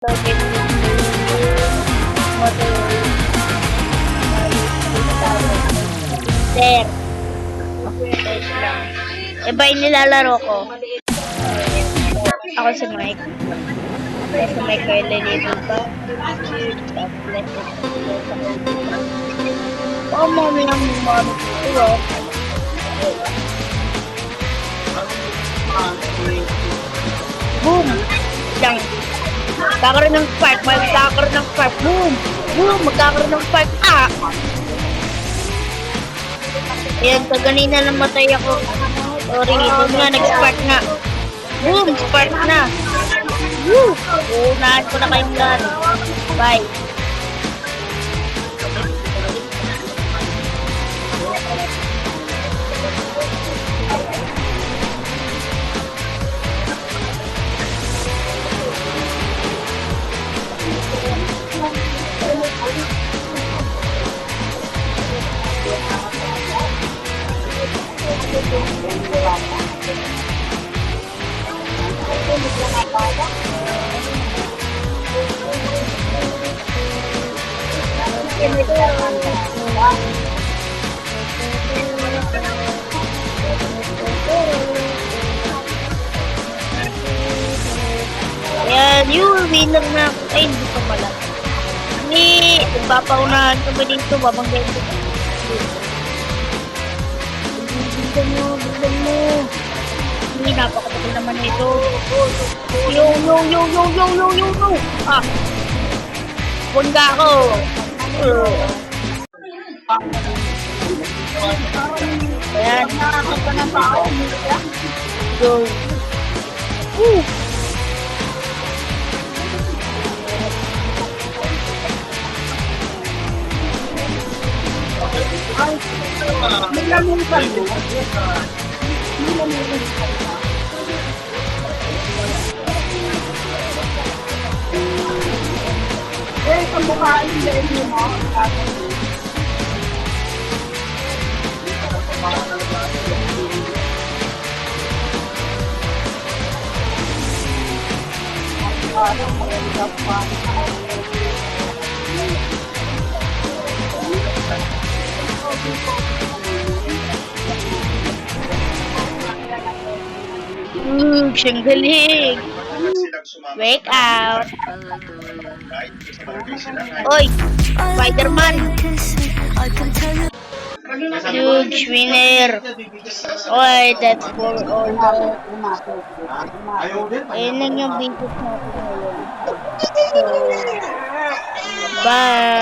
Login motor. There. Wait lang. Iba yung nilalaro ko. Ako si Mike. Si Mike kayo lalito pa. Oh, mami ang mami ko. Boom! Lang. Magkakaroon ng spark. Magkakaroon ng spark. Boom! Boom! Magkakaroon ng spark. Ah! Ayan, kaganina namatay ako. Sorry, doon nga, nag-spark na. Boom! Spark na. Woo! Unahan ko na kayong lahat. Bye. Ayan, yun, winner na. Ay, hindi ko pala. Hindi, papaunahan ko ba dito, babanggayin ko. Bigyan mo. Hindi, napakatagal naman ito. Yo. Ah, bunda ako. Ayan. Go. Woo! Siyang galing. Wake out. Oy, Spider-Man. Huge winner. Oy, that's for all. Ayun lang yung video natin ngayon. So, bye.